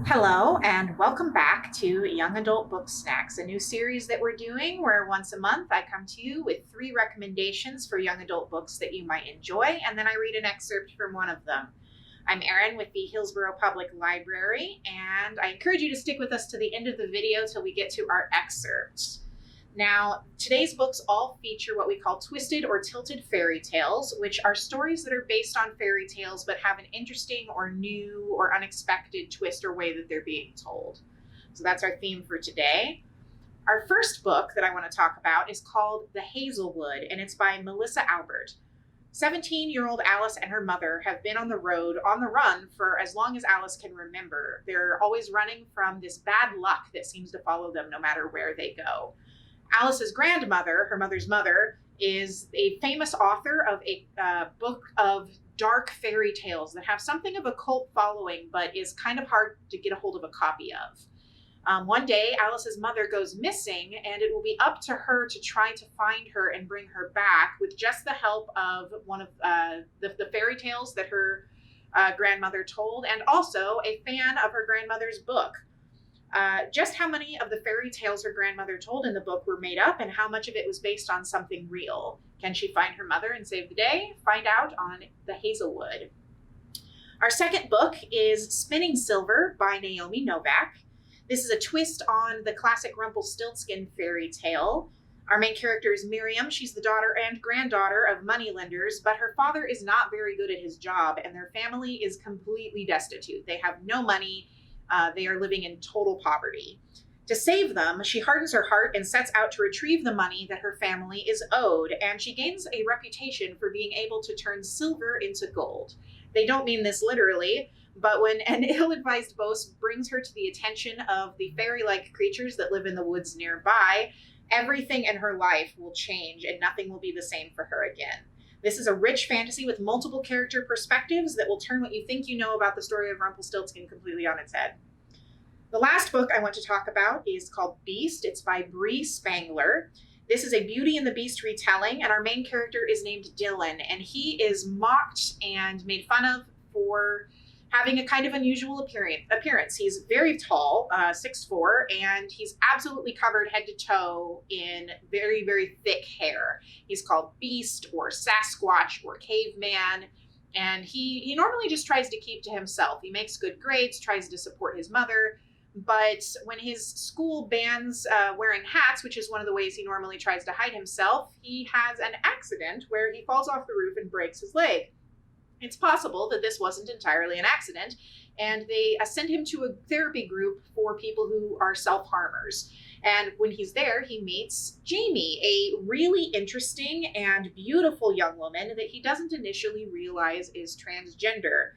Hello, and welcome back to Young Adult Book Snacks, a new series that we're doing where once a month I come to you with 3 recommendations for young adult books that you might enjoy, and then I read an excerpt from one of them. I'm Aryn with the Hillsborough Public Library, and I encourage you to stick with us to the end of the video till we get to our excerpts. Now, today's books all feature what we call twisted or tilted fairy tales, which are stories that are based on fairy tales but have an interesting or new or unexpected twist or way that they're being told. So that's our theme for today. Our first book that I want to talk about is called The Hazelwood, and it's by Melissa Albert. 17-year-old Alice and her mother have been on the run for as long as Alice can remember. They're always running from this bad luck that seems to follow them no matter where they go. Alice's grandmother, her mother's mother, is a famous author of a book of dark fairy tales that have something of a cult following, but is kind of hard to get a hold of a copy of. One day, Alice's mother goes missing, and it will be up to her to try to find her and bring her back with just the help of one of the fairy tales that her grandmother told, and also a fan of her grandmother's book. Just how many of the fairy tales her grandmother told in the book were made up and how much of it was based on something real? Can she find her mother and save the day? Find out on The Hazelwood. Our second book is Spinning Silver by Naomi Novak. This is a twist on the classic Rumpelstiltskin fairy tale. Our main character is Miriam. She's the daughter and granddaughter of moneylenders, but her father is not very good at his job, and their family is completely destitute. They have no money. They are living in total poverty. To save them, she hardens her heart and sets out to retrieve the money that her family is owed, and she gains a reputation for being able to turn silver into gold. They don't mean this literally, but when an ill-advised boast brings her to the attention of the fairy-like creatures that live in the woods nearby, everything in her life will change and nothing will be the same for her again. This is a rich fantasy with multiple character perspectives that will turn what you think you know about the story of Rumpelstiltskin completely on its head. The last book I want to talk about is called Beast. It's by Bree Spangler. This is a Beauty and the Beast retelling, and our main character is named Dylan, and he is mocked and made fun of for having a kind of unusual appearance. He's very tall, 6'4", and he's absolutely covered head to toe in very, very thick hair. He's called Beast or Sasquatch or Caveman, and he normally just tries to keep to himself. He makes good grades, tries to support his mother, but when his school bans wearing hats, which is one of the ways he normally tries to hide himself, he has an accident where he falls off the roof and breaks his leg. It's possible that this wasn't entirely an accident, and they send him to a therapy group for people who are self-harmers. And when he's there, he meets Jamie, a really interesting and beautiful young woman that he doesn't initially realize is transgender.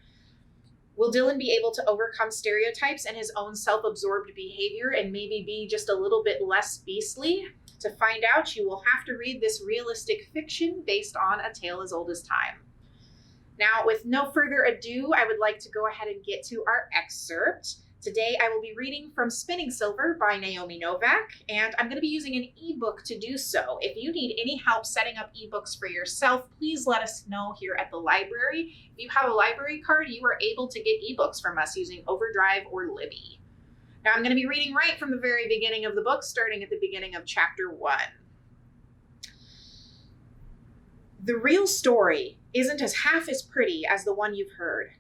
Will Dylan be able to overcome stereotypes and his own self-absorbed behavior and maybe be just a little bit less beastly? To find out, you will have to read this realistic fiction based on a tale as old as time. Now, with no further ado, I would like to go ahead and get to our excerpt. Today, I will be reading from Spinning Silver by Naomi Novak, and I'm going to be using an ebook to do so. If you need any help setting up ebooks for yourself, please let us know here at the library. If you have a library card, you are able to get ebooks from us using Overdrive or Libby. Now, I'm going to be reading right from the very beginning of the book, starting at the beginning of chapter 1. The real story isn't half as pretty as the one you've heard.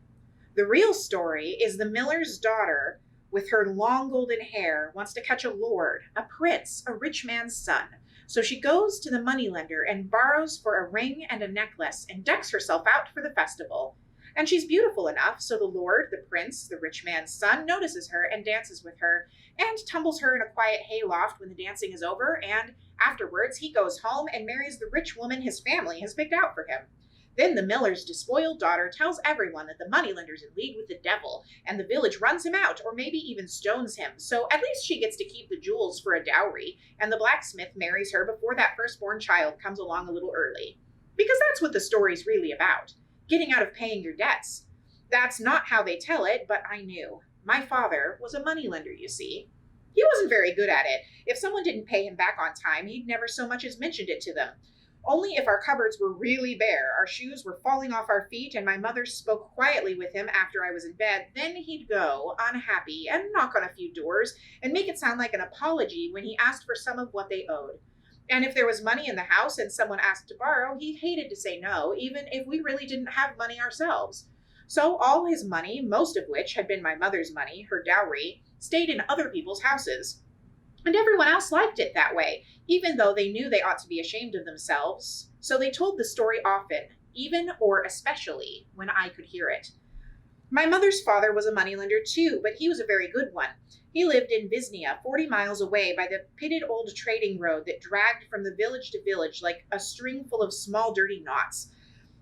The real story is the miller's daughter with her long golden hair wants to catch a lord, a prince, a rich man's son. So she goes to the moneylender and borrows for a ring and a necklace and decks herself out for the festival. And she's beautiful enough, so the lord, the prince, the rich man's son notices her and dances with her and tumbles her in a quiet hayloft when the dancing is over, and afterwards he goes home and marries the rich woman his family has picked out for him. Then the miller's despoiled daughter tells everyone that the moneylender's in league with the devil, and the village runs him out or maybe even stones him, so at least she gets to keep the jewels for a dowry, and the blacksmith marries her before that firstborn child comes along a little early. Because that's what the story's really about, getting out of paying your debts. That's not how they tell it, but I knew. My father was a moneylender, you see. He wasn't very good at it. If someone didn't pay him back on time, he'd never so much as mentioned it to them. Only if our cupboards were really bare, our shoes were falling off our feet, and my mother spoke quietly with him after I was in bed, then he'd go, unhappy, and knock on a few doors and make it sound like an apology when he asked for some of what they owed. And if there was money in the house and someone asked to borrow, he hated to say no, even if we really didn't have money ourselves. So all his money, most of which had been my mother's money, her dowry, stayed in other people's houses. And everyone else liked it that way, even though they knew they ought to be ashamed of themselves. So they told the story often, even or especially when I could hear it. My mother's father was a moneylender too, but he was a very good one. He lived in Visnia, 40 miles away by the pitted old trading road that dragged from the village to village like a string full of small dirty knots.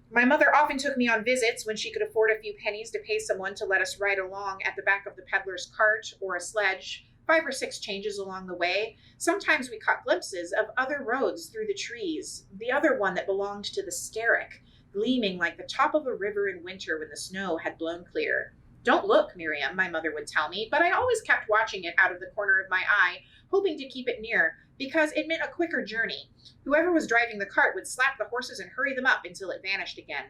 My mother often took me on visits when she could afford a few pennies to pay someone to let us ride along at the back of the peddler's cart or a sledge, 5 or 6 changes along the way. Sometimes we caught glimpses of other roads through the trees, the other one that belonged to the Sterrick, gleaming like the top of a river in winter when the snow had blown clear. Don't look, Miriam, my mother would tell me, but I always kept watching it out of the corner of my eye, hoping to keep it near, because it meant a quicker journey. Whoever was driving the cart would slap the horses and hurry them up until it vanished again.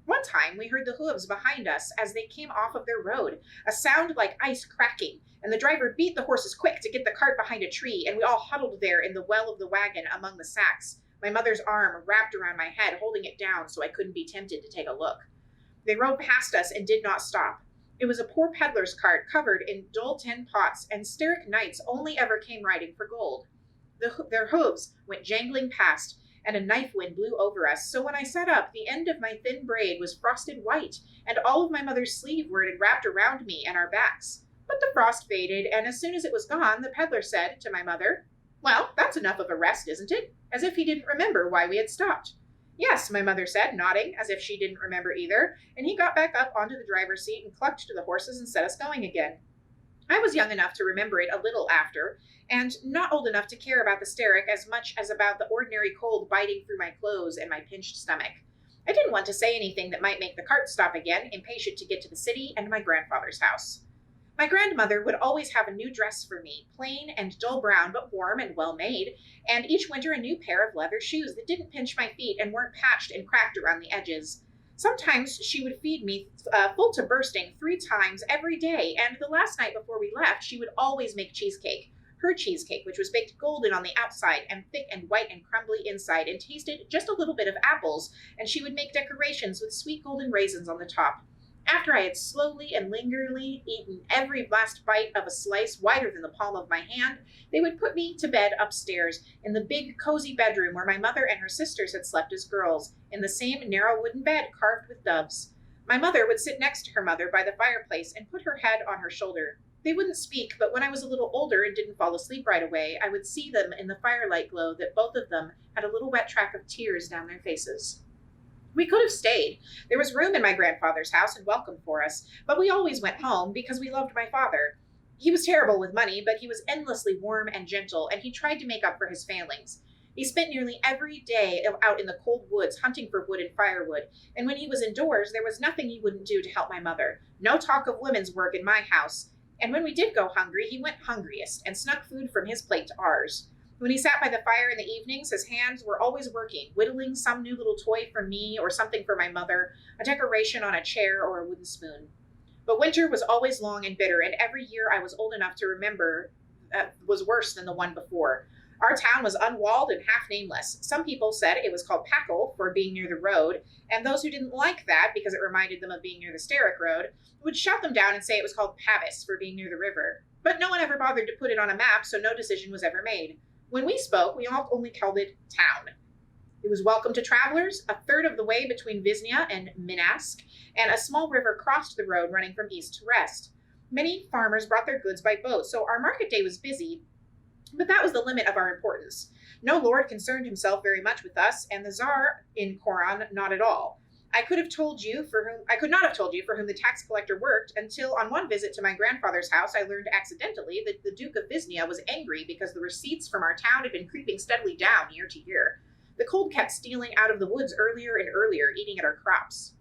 One time we heard the hooves behind us as they came off of their road, a sound like ice cracking, and the driver beat the horses quick to get the cart behind a tree, and we all huddled there in the well of the wagon among the sacks, my mother's arm wrapped around my head, holding it down so I couldn't be tempted to take a look. They rode past us and did not stop. It was a poor peddler's cart covered in dull tin pots, and Sterrick knights only ever came riding for gold. Their hooves went jangling past, and a knife wind blew over us, so when I sat up, the end of my thin braid was frosted white, and all of my mother's sleeve were wrapped around me and our backs. But the frost faded, and as soon as it was gone, the peddler said to my mother, "Well, that's enough of a rest, isn't it?" As if he didn't remember why we had stopped. "Yes," my mother said, nodding, as if she didn't remember either, and he got back up onto the driver's seat and clucked to the horses and set us going again. I was young enough to remember it a little after, and not old enough to care about the Sterrick as much as about the ordinary cold biting through my clothes and my pinched stomach. I didn't want to say anything that might make the cart stop again, impatient to get to the city and my grandfather's house. My grandmother would always have a new dress for me, plain and dull brown but warm and well made, and each winter a new pair of leather shoes that didn't pinch my feet and weren't patched and cracked around the edges. Sometimes she would feed me full to bursting 3 times every day, and the last night before we left, she would always make cheesecake. Her cheesecake, which was baked golden on the outside and thick and white and crumbly inside and tasted just a little bit of apples, and she would make decorations with sweet golden raisins on the top. After I had slowly and lingeringly eaten every last bite of a slice wider than the palm of my hand, they would put me to bed upstairs in the big, cozy bedroom where my mother and her sisters had slept as girls, in the same narrow wooden bed carved with doves. My mother would sit next to her mother by the fireplace and put her head on her shoulder. They wouldn't speak, but when I was a little older and didn't fall asleep right away, I would see them in the firelight glow that both of them had a little wet track of tears down their faces. We could have stayed. There was room in my grandfather's house and welcome for us, but we always went home because we loved my father. He was terrible with money, but he was endlessly warm and gentle, and he tried to make up for his failings. He spent nearly every day out in the cold woods hunting for wood and firewood, and when he was indoors, there was nothing he wouldn't do to help my mother. No talk of women's work in my house. And when we did go hungry, he went hungriest and snuck food from his plate to ours. When he sat by the fire in the evenings, his hands were always working, whittling some new little toy for me or something for my mother, a decoration on a chair or a wooden spoon. But winter was always long and bitter, and every year I was old enough to remember was worse than the one before. Our town was unwalled and half nameless. Some people said it was called Packle for being near the road, and those who didn't like that because it reminded them of being near the Sterrick Road would shout them down and say it was called Pavis for being near the river. But no one ever bothered to put it on a map, so no decision was ever made. When we spoke, we all only called it town. It was welcome to travelers, a third of the way between Visnia and Minask, and a small river crossed the road running from east to west. Many farmers brought their goods by boat, so our market day was busy, but that was the limit of our importance. No lord concerned himself very much with us, and the Tsar in Koran not at all. I could not have told you for whom the tax collector worked until on one visit to my grandfather's house I learned accidentally that the Duke of Visnia was angry because the receipts from our town had been creeping steadily down year to year. The cold kept stealing out of the woods earlier and earlier, eating at our crops.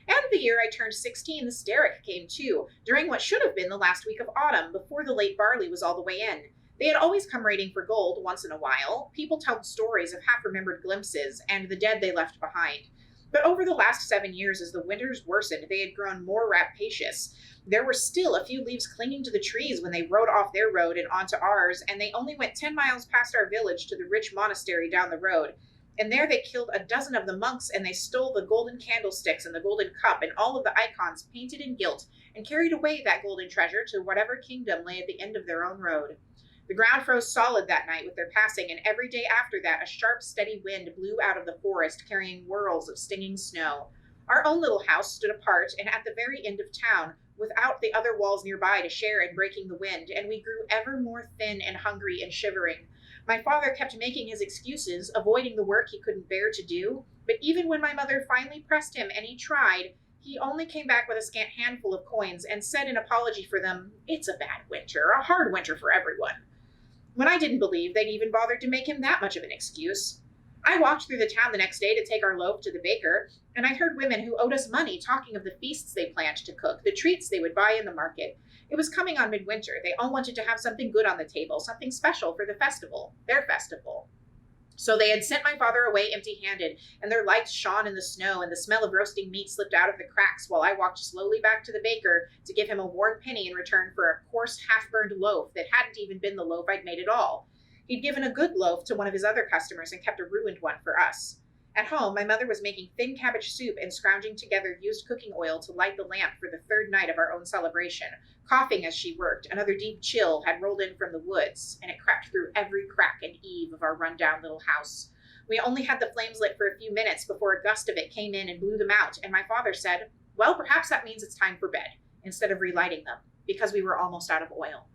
And the year I turned 16, the Sterrick came too, during what should have been the last week of autumn, before the late barley was all the way in. They had always come raiding for gold once in a while. People told stories of half-remembered glimpses and the dead they left behind. But over the last 7 years, as the winters worsened, they had grown more rapacious. There were still a few leaves clinging to the trees when they rode off their road and onto ours, and they only went 10 miles past our village to the rich monastery down the road. And there they killed a dozen of the monks, and they stole the golden candlesticks and the golden cup and all of the icons painted in gilt, and carried away that golden treasure to whatever kingdom lay at the end of their own road. The ground froze solid that night with their passing, and every day after that a sharp, steady wind blew out of the forest, carrying whirls of stinging snow. Our own little house stood apart and at the very end of town, without the other walls nearby to share in breaking the wind, and we grew ever more thin and hungry and shivering. My father kept making his excuses, avoiding the work he couldn't bear to do, but even when my mother finally pressed him and he tried, he only came back with a scant handful of coins and said in apology for them, "It's a bad winter, a hard winter for everyone." When I didn't believe they'd even bothered to make him that much of an excuse. I walked through the town the next day to take our loaf to the baker, and I heard women who owed us money talking of the feasts they planned to cook, the treats they would buy in the market. It was coming on midwinter. They all wanted to have something good on the table, something special for the festival, their festival. So they had sent my father away empty-handed, and their lights shone in the snow, and the smell of roasting meat slipped out of the cracks while I walked slowly back to the baker to give him a worn penny in return for a coarse, half-burned loaf that hadn't even been the loaf I'd made at all. He'd given a good loaf to one of his other customers and kept a ruined one for us. At home, my mother was making thin cabbage soup and scrounging together used cooking oil to light the lamp for the third night of our own celebration. Coughing as she worked, another deep chill had rolled in from the woods, and it crept through every crack and eave of our run-down little house. We only had the flames lit for a few minutes before a gust of it came in and blew them out, and my father said, "Well, perhaps that means it's time for bed," instead of relighting them, because we were almost out of oil.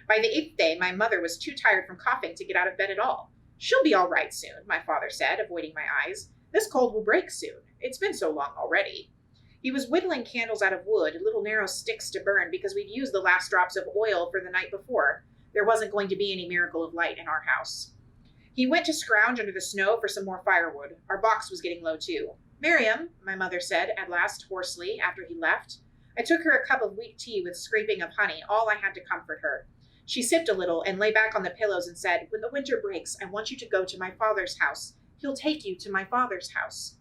By the 8th day, my mother was too tired from coughing to get out of bed at all. "She'll be all right soon," my father said, avoiding my eyes. "This cold will break soon. It's been so long already." He was whittling candles out of wood, little narrow sticks to burn, because we'd used the last drops of oil for the night before. There wasn't going to be any miracle of light in our house. He went to scrounge under the snow for some more firewood. Our box was getting low, too. "Miriam," my mother said, at last, hoarsely, after he left. I took her a cup of weak tea with scraping of honey, all I had to comfort her. She sipped a little and lay back on the pillows and said, "When the winter breaks, I want you to go to my father's house. He'll take you to my father's house."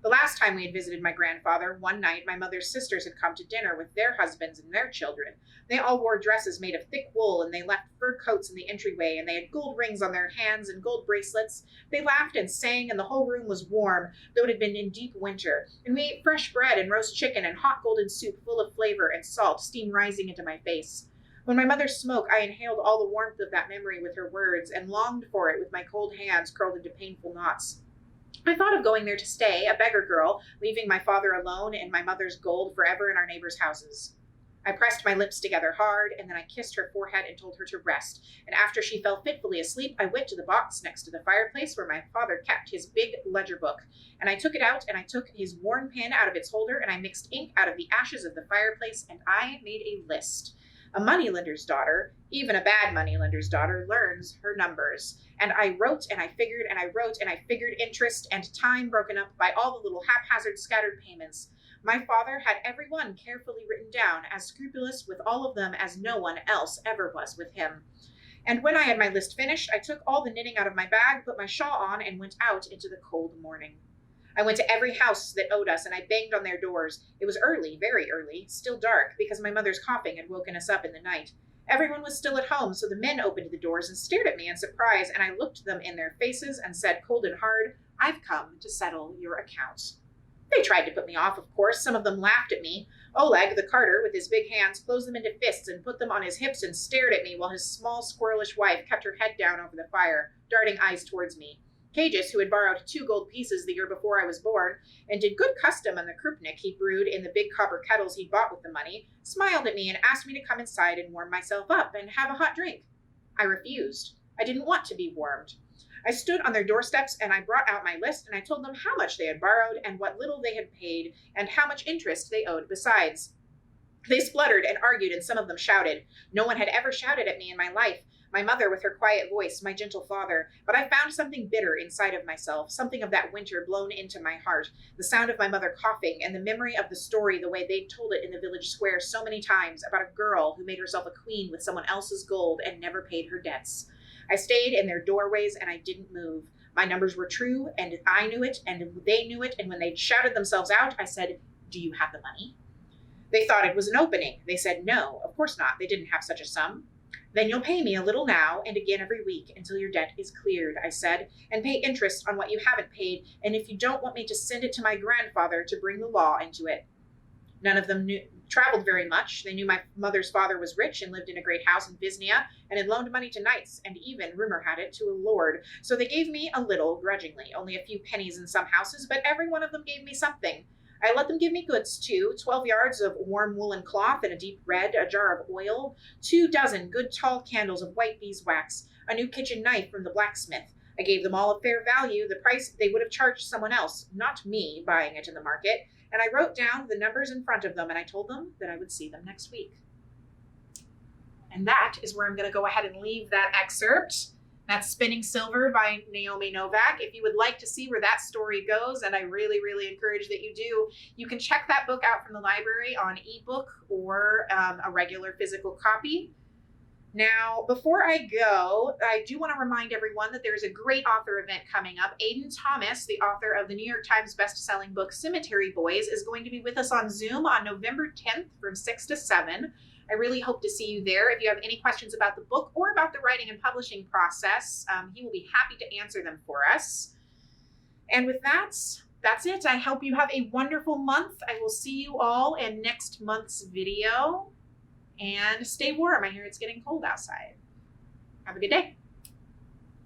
The last time we had visited my grandfather, one night my mother's sisters had come to dinner with their husbands and their children. They all wore dresses made of thick wool, and they left fur coats in the entryway, and they had gold rings on their hands and gold bracelets. They laughed and sang, and the whole room was warm, though it had been in deep winter. And we ate fresh bread and roast chicken and hot golden soup full of flavor and salt, steam rising into my face. When my mother spoke, I inhaled all the warmth of that memory with her words, and longed for it with my cold hands curled into painful knots. I thought of going there to stay, a beggar girl, leaving my father alone and my mother's gold forever in our neighbors' houses. I pressed my lips together hard, and then I kissed her forehead and told her to rest, and after she fell fitfully asleep, I went to the box next to the fireplace where my father kept his big ledger book, and I took it out, and I took his worn pen out of its holder, and I mixed ink out of the ashes of the fireplace, and I made a list. A moneylender's daughter, even a bad moneylender's daughter, learns her numbers. And I wrote and I figured and I wrote and I figured interest and time broken up by all the little haphazard scattered payments. My father had every one carefully written down, as scrupulous with all of them as no one else ever was with him. And when I had my list finished, I took all the knitting out of my bag, put my shawl on, and went out into the cold morning. I went to every house that owed us, and I banged on their doors. It was early, very early, still dark, because my mother's coughing had woken us up in the night. Everyone was still at home, so the men opened the doors and stared at me in surprise, and I looked them in their faces and said cold and hard, "I've come to settle your accounts." They tried to put me off, of course. Some of them laughed at me. Oleg, the carter, with his big hands, closed them into fists and put them on his hips and stared at me while his small, squirrelish wife kept her head down over the fire, darting eyes towards me. Cagis, who had borrowed 2 gold pieces the year before I was born, and did good custom on the krupnik he brewed in the big copper kettles he'd bought with the money, smiled at me and asked me to come inside and warm myself up and have a hot drink. I refused. I didn't want to be warmed. I stood on their doorsteps and I brought out my list and I told them how much they had borrowed and what little they had paid and how much interest they owed besides. They spluttered and argued and some of them shouted. No one had ever shouted at me in my life, my mother with her quiet voice, my gentle father. But I found something bitter inside of myself, something of that winter blown into my heart, the sound of my mother coughing, and the memory of the story the way they'd told it in the village square so many times about a girl who made herself a queen with someone else's gold and never paid her debts. I stayed in their doorways and I didn't move. My numbers were true, and I knew it, and they knew it, and when they shouted themselves out, I said, "Do you have the money?" They thought it was an opening. They said, "No, of course not. They didn't have such a sum." "Then you'll pay me a little now and again every week until your debt is cleared," I said, "and pay interest on what you haven't paid, and if you don't want me to send it to my grandfather to bring the law into it." None of them traveled very much. They knew my mother's father was rich and lived in a great house in Visnia and had loaned money to knights and even, rumor had it, to a lord. So they gave me a little grudgingly, only a few pennies in some houses, but every one of them gave me something. I let them give me goods, too, 12 yards of warm woolen cloth in a deep red, a jar of oil, 24 good tall candles of white beeswax, a new kitchen knife from the blacksmith. I gave them all a fair value, the price they would have charged someone else, not me, buying it in the market, and I wrote down the numbers in front of them, and I told them that I would see them next week. And that is where I'm going to go ahead and leave that excerpt. That's Spinning Silver by Naomi Novak. If you would like to see where that story goes, and I really, really encourage that you do, you can check that book out from the library on ebook or a regular physical copy. Now, before I go, I do want to remind everyone that there's a great author event coming up. Aiden Thomas, the author of the New York Times bestselling book Cemetery Boys, is going to be with us on Zoom on November 10th from 6 to 7. I really hope to see you there. If you have any questions about the book or about the writing and publishing process, he will be happy to answer them for us. And with that, that's it. I hope you have a wonderful month. I will see you all in next month's video. And stay warm. I hear it's getting cold outside. Have a good day.